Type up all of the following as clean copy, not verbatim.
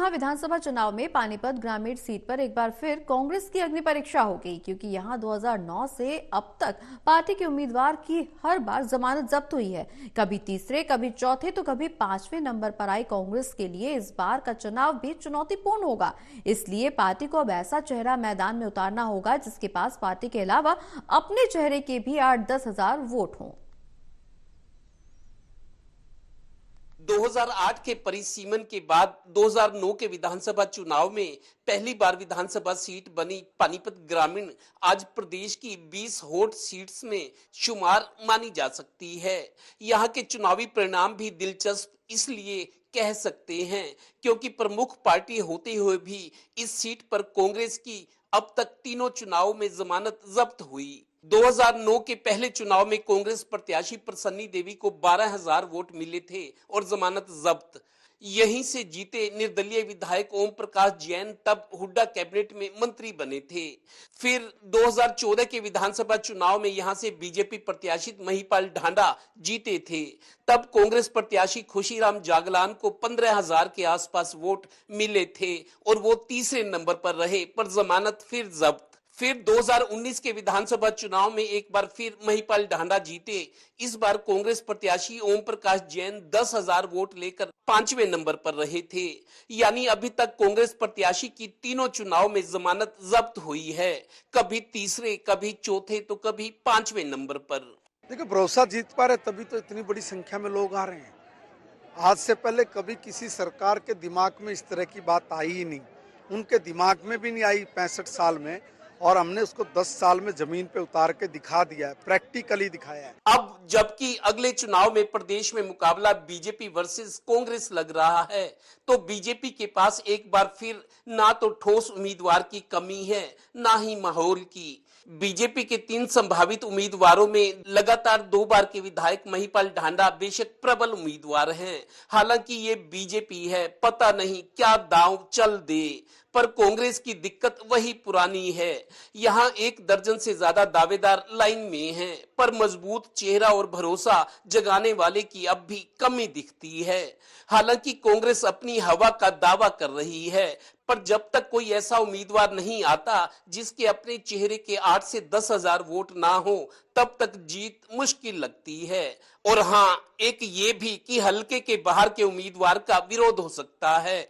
यहां विधानसभा चुनाव में पानीपत ग्रामीण सीट पर एक बार फिर कांग्रेस की अग्नि परीक्षा हो गई, क्योंकि यहां 2009 से अब तक पार्टी के उम्मीदवार की हर बार जमानत जब्त हुई है। कभी तीसरे, कभी चौथे तो कभी पांचवें नंबर पर आई कांग्रेस के लिए इस बार का चुनाव भी चुनौतीपूर्ण होगा। इसलिए पार्टी को अब ऐसा चेहरा मैदान में उतारना होगा जिसके पास पार्टी के अलावा अपने चेहरे के भी 8-10 हजार वोट हों। 2008 के परिसीमन के बाद 2009 के विधानसभा चुनाव में पहली बार विधानसभा सीट बनी पानीपत ग्रामीण आज प्रदेश की 20 हॉट सीट्स में शुमार मानी जा सकती है। यहां के चुनावी परिणाम भी दिलचस्प इसलिए कह सकते हैं क्योंकि प्रमुख पार्टी होते हुए भी इस सीट पर कांग्रेस की अब तक तीनों चुनाव में जमानत जब्त हुई। 2009 के पहले चुनाव में कांग्रेस प्रत्याशी प्रसन्नी देवी को 12,000 वोट मिले थे और जमानत जब्त। यहीं से जीते निर्दलीय विधायक ओम प्रकाश जैन तब हुड्डा कैबिनेट में मंत्री बने थे। फिर 2014 के विधानसभा चुनाव में यहां से बीजेपी प्रत्याशी महिपाल ढांडा जीते थे। तब कांग्रेस प्रत्याशी खुशीराम जागलान को 15,000 के आसपास वोट मिले थे और वो तीसरे नंबर पर रहे, पर जमानत फिर जब्त। फिर 2019 के विधानसभा चुनाव में एक बार फिर महिपाल ढांडा जीते। इस बार कांग्रेस प्रत्याशी ओम प्रकाश जैन 10,000 वोट लेकर पांचवें नंबर पर रहे थे। यानी अभी तक कांग्रेस प्रत्याशी की तीनों चुनाव में जमानत जब्त हुई है, कभी तीसरे, कभी चौथे तो कभी पांचवें नंबर पर। देखिए, भरोसा जीत पा रहे तभी तो इतनी बड़ी संख्या में लोग आ रहे हैं। आज से पहले कभी किसी सरकार के दिमाग में इस तरह की बात आई ही नहीं, उनके दिमाग में भी नहीं आई 65 साल में, और हमने उसको 10 साल में जमीन पे उतार के दिखा दिया है, प्रैक्टिकली दिखाया है। अब जबकि अगले चुनाव में प्रदेश में मुकाबला बीजेपी वर्सेस कांग्रेस लग रहा है, तो बीजेपी के पास एक बार फिर ना तो ठोस उम्मीदवार की कमी है, ना ही माहौल की। बीजेपी के 3 संभावित उम्मीदवारों में लगातार 2 बार के विधायक महिपाल ढांडा बेशक प्रबल उम्मीदवार हैं। हालांकि ये बीजेपी है, पता नहीं क्या दांव चल दे। पर कांग्रेस की दिक्कत वही पुरानी है। यहाँ 1 दर्जन से ज्यादा दावेदार लाइन में हैं, पर मजबूत चेहरा और भरोसा जगाने वाले की अब भी कमी दिखती है। हालांकि कांग्रेस अपनी हवा का दावा कर रही है, पर जब तक कोई ऐसा उम्मीदवार नहीं आता जिसके अपने चेहरे के 8 से 10 हजार वोट ना हो, तब तक जीत मुश्किल लगती है। और हाँ, एक ये भी कि हल्के के बाहर के उम्मीदवार का विरोध हो सकता है।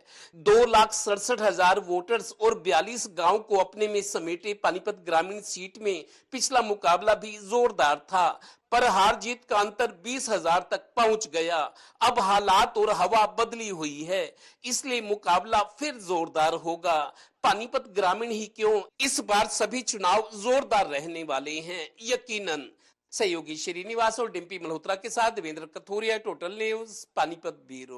2,67,000 वोटर्स और 42 गांव को अपने में समेटे पानीपत ग्रामीण सीट में पिछला मुकाबला भी जोरदार था, पर हार जीत का अंतर 20,000 तक पहुंच गया। अब हालात और हवा बदली हुई है, इसलिए मुकाबला फिर जोरदार होगा। पानीपत ग्रामीण ही क्यों, इस बार सभी चुनाव जोरदार रहने वाले हैं यकीनन। सहयोगी श्रीनिवास और डिम्पी मल्होत्रा के साथ Devendra Kathoria, total news, Panipat bureau.